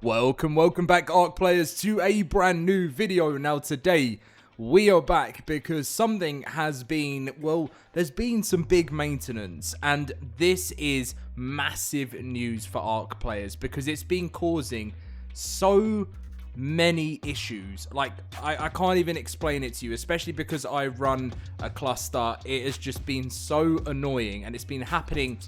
Welcome back, ARK players, to a brand new video. Now today, we are back because something has been, well, there's been some big maintenance, and this is massive news for ARK players because it's been causing so many issues. Like, I can't even explain it to you, especially because I run a cluster. It has just been so annoying, and it's been happening,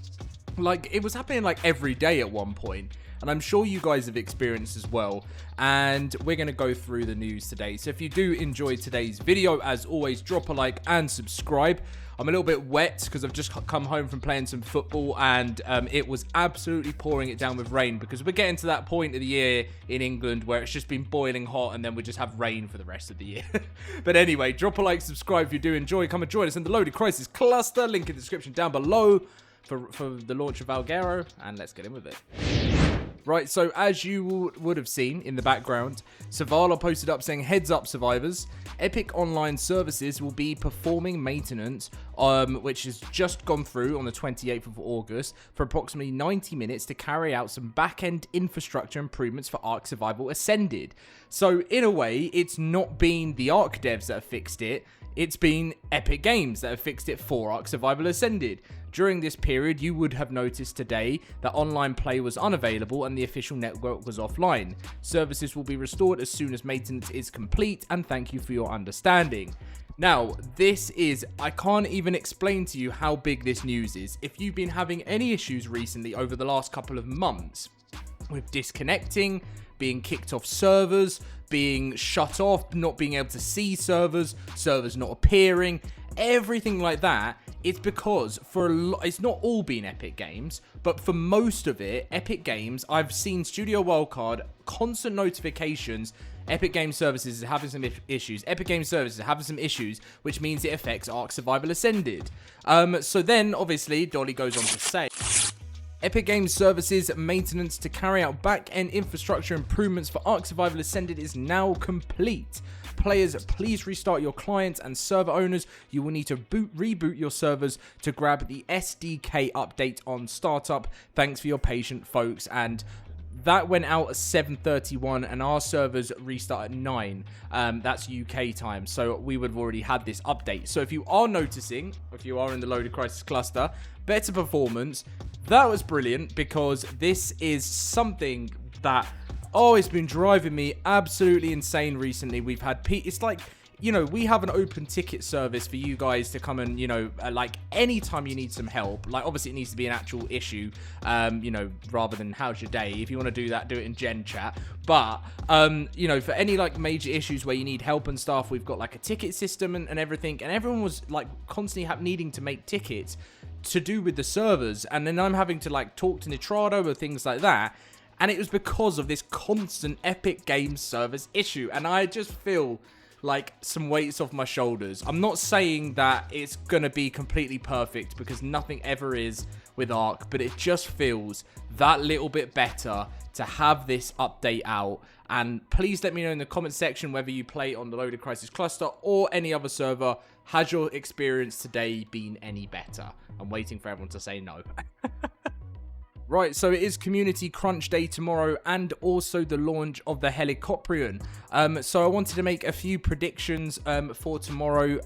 like, it was happening like every day at one point. And I'm sure you guys have experienced as well. And we're going to go through the news today. So if you do enjoy today's video, as always, drop a like and subscribe. I'm a little bit wet because I've just come home from playing some football. And it was absolutely pouring it down with rain. Because we're getting to that point of the year in England where it's just been boiling hot. And then we just have rain for the rest of the year. But anyway, drop a like, subscribe if you do enjoy. Come and join us in the LoadedCrysis cluster. Link in the description down below for the launch of Valguero. And let's get in with it. Right, so as you would have seen in the background, Savala posted up saying, heads up survivors, Epic Online Services will be performing maintenance, which has just gone through on the 28th of August for approximately 90 minutes to carry out some back-end infrastructure improvements for ARK Survival Ascended. So in a way, it's not been the ARK devs that have fixed it, it's been Epic Games that have fixed it for ARK Survival Ascended. During this period, you would have noticed today that online play was unavailable and the official network was offline. Services will be restored as soon as maintenance is complete, and thank you for your understanding. Now, this is, I can't even explain to you how big this news is. If you've been having any issues recently over the last couple of months with disconnecting, being kicked off servers, being shut off, not being able to see servers not appearing, everything like that, it's because it's not all been Epic Games, but for most of it, Epic Games, I've seen Studio Wildcard, constant notifications, Epic Games Services is having some issues. Epic Games Services is having some issues, which means it affects ARK Survival Ascended. So then, obviously, Dolly goes on to say, Epic Games Services maintenance to carry out back-end infrastructure improvements for ARK Survival Ascended is now complete. Players, please restart your clients, and server owners, you will need to reboot your servers to grab the SDK update on startup. Thanks for your patience, folks. And that went out at 7:31, and our servers restart at 9. That's UK time, so we would have already had this update. So if you are noticing, if you are in the LoadedCrysis cluster, better performance, that was brilliant, because this is something that, oh, it's been driving me absolutely insane recently. We've had it's like, you know, we have an open ticket service for you guys to come and, you know, like anytime you need some help. Like, obviously it needs to be an actual issue, you know, rather than how's your day. If you want to do that, do it in Gen Chat. But, you know, for any like major issues where you need help and stuff, we've got like a ticket system and everything. And everyone was like constantly needing to make tickets to do with the servers. And then I'm having to like talk to Nitrado or things like that. And it was because of this constant Epic Games Service issue. And I just feel like some weights off my shoulders. I'm not saying that it's going to be completely perfect, because nothing ever is with ARK, but it just feels that little bit better to have this update out. And please let me know in the comment section whether you play on the LoadedCrysis cluster or any other server. Has your experience today been any better? I'm waiting for everyone to say no. Right, so it is Community Crunch Day tomorrow, and also the launch of the Helicopterion. So I wanted to make a few predictions for tomorrow.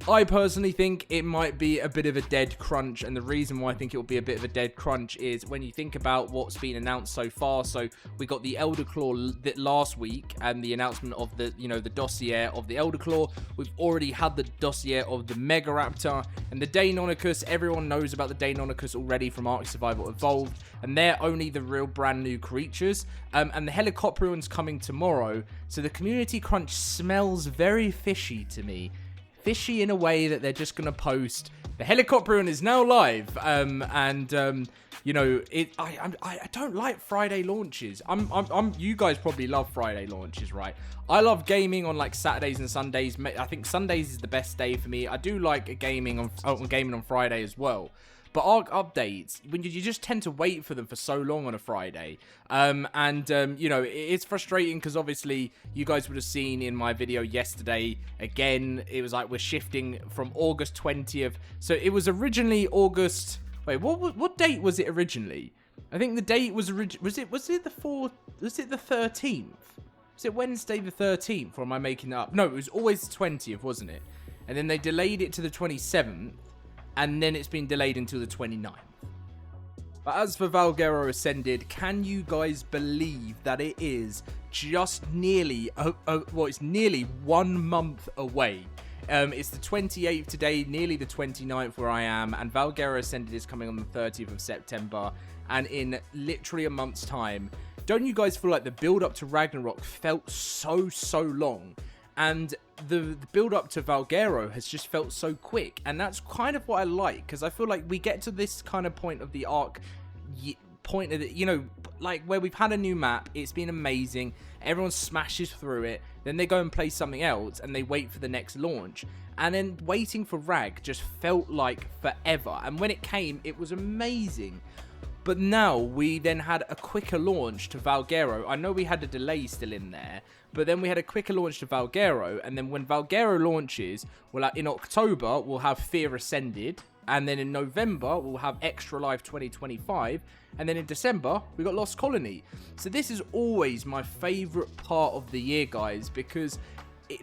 I personally think it might be a bit of a dead crunch, and the reason why I think it will be a bit of a dead crunch is when you think about what's been announced so far. So we got the Elder Claw last week, and the announcement of the, you know, the dossier of the Elder Claw. We've already had the dossier of the Megaraptor and the Deinonychus. Everyone knows about the Deinonychus already from ARK Survival Evolved, and they're only the real brand new creatures. And the Helicopterion's coming tomorrow, so the Community Crunch smells very fishy to me. Fishy in a way that they're just going to post the Helicopterion is now live, you know, I don't like Friday launches. You guys probably love Friday launches, right? I love gaming on like Saturdays and Sundays. I think Sundays is the best day for me. I do like gaming on Friday as well. But ARK updates, when you just tend to wait for them for so long on a Friday. You know, it's frustrating because obviously you guys would have seen in my video yesterday, again, it was like we're shifting from August 20th. So it was originally August... Wait, what date was it originally? I think the date was the 13th? Was it Wednesday the 13th, or am I making that up? No, it was always the 20th, wasn't it? And then they delayed it to the 27th, and then it's been delayed until the 29th. But as for Valguero Ascended, can you guys believe that it is just nearly, it's nearly 1 month away? It's the 28th today, nearly the 29th where I am, and Valguero Ascended is coming on the 30th of September, and in literally a month's time. Don't you guys feel like the build-up to Ragnarok felt so long? And the build-up to Valguero has just felt so quick, and that's kind of what I like, because I feel like we get to this kind of point of the ARK, point of it, you know, like where we've had a new map, it's been amazing, everyone smashes through it, then they go and play something else, and they wait for the next launch, and then waiting for Rag just felt like forever, and when it came, it was amazing. But now we then had a quicker launch to Valguero. I know we had a delay still in there, but then we had a quicker launch to Valguero, and then when Valguero launches, well, in October we'll have Fear Ascended, and then in November we'll have Extra Life 2025, and then in December we got Lost Colony. So this is always my favorite part of the year, guys, because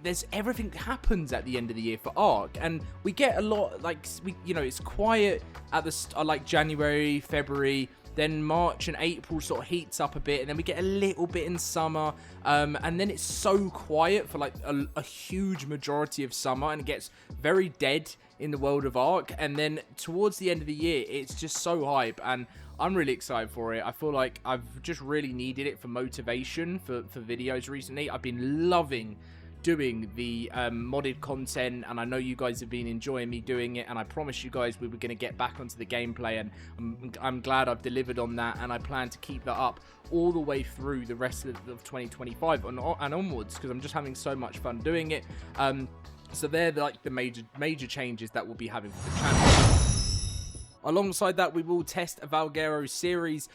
there's everything happens at the end of the year for ARK, and we get a lot, like, it's quiet at the like January, February, then March and April sort of heats up a bit, and then we get a little bit in summer, and then it's so quiet for like a huge majority of summer, and it gets very dead in the world of ARK, and then towards the end of the year it's just so hype, and I'm really excited for it. I feel like I've just really needed it for motivation for videos recently. I've been loving doing the modded content, and I know you guys have been enjoying me doing it, and I promised you guys we were going to get back onto the gameplay, and I'm glad I've delivered on that, and I plan to keep that up all the way through the rest of 2025 and onwards, because I'm just having so much fun doing it. So they're like the major changes that we'll be having for the channel. Alongside that, we will test a Valguero series.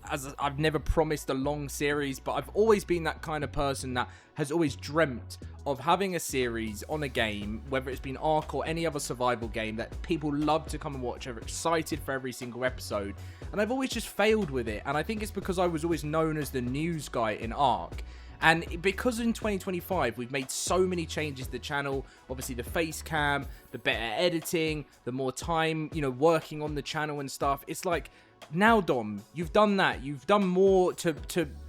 As I've never promised a long series, but I've always been that kind of person that has always dreamt of having a series on a game, whether it's been ARK or any other survival game that people love to come and watch, are excited for every single episode, and I've always just failed with it, and I think it's because I was always known as the news guy in ARK. And because in 2025 we've made so many changes to the channel, obviously the face cam, the better editing, the more time, working on the channel and stuff, it's like, now Dom, you've done that, you've done more to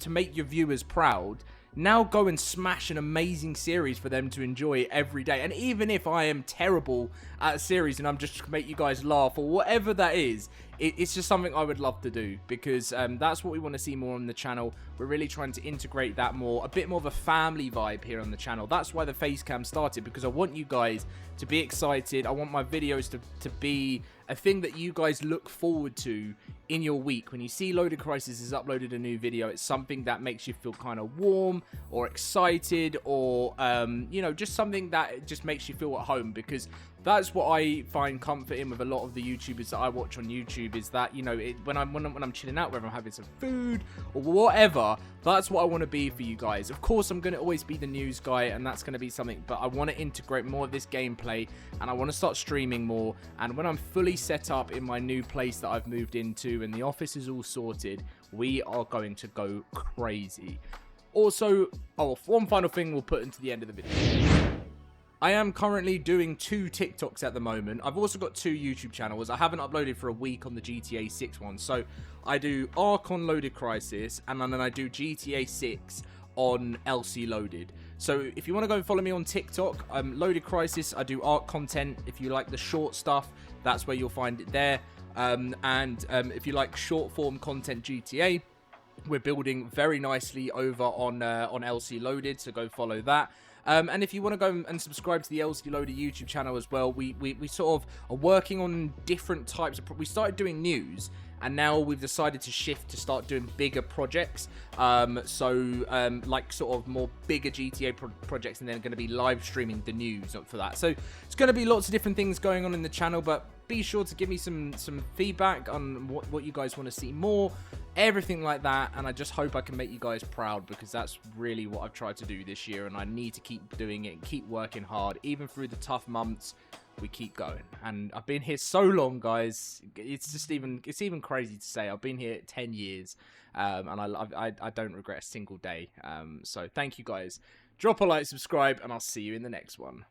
make your viewers proud. Now go and smash an amazing series for them to enjoy every day. And even if I am terrible at a series and I'm just to make you guys laugh or whatever that is, it's just something I would love to do, because that's what we want to see more on the channel. We're really trying to integrate that more, a bit more of a family vibe here on the channel. That's why the face cam started, because I want you guys to be excited. I want my videos to be a thing that you guys look forward to in your week. When you see LoadedCrysis has uploaded a new video, it's something that makes you feel kind of warm or excited, or just something that just makes you feel at home, because that's what I find comfort in with a lot of the YouTubers that I watch on YouTube, is that, when I'm chilling out, whether I'm having some food or whatever, that's what I want to be for you guys. Of course, I'm going to always be the news guy, and that's going to be something, but I want to integrate more of this gameplay, and I want to start streaming more, and when I'm fully set up in my new place that I've moved into and the office is all sorted, we are going to go crazy. Also, one final thing we'll put into the end of the video. I am currently doing 2 TikToks at the moment. I've also got 2 YouTube channels. I haven't uploaded for a week on the GTA 6 one. So I do ARK on LoadedCrysis, and then I do GTA 6 on LC Loaded. So if you want to go and follow me on TikTok, LoadedCrysis, I do ARK content. If you like the short stuff, that's where you'll find it there. If you like short form content GTA, we're building very nicely over on LC Loaded, so go follow that. And if you want to go and subscribe to the LC Loaded YouTube channel as well, we sort of are working on different types of... We started doing news, and now we've decided to shift to start doing bigger projects. Like sort of more bigger GTA projects, and then going to be live streaming the news for that. So it's going to be lots of different things going on in the channel, but be sure to give me some feedback on what you guys want to see more, everything like that, and I just hope I can make you guys proud, because that's really what I've tried to do this year, and I need to keep doing it and keep working hard, even through the tough months. we keep going. And I've been here so long, guys. It's even crazy to say. I've been here 10 years, and I don't regret a single day. So thank you, guys. Drop a like, subscribe, and I'll see you in the next one.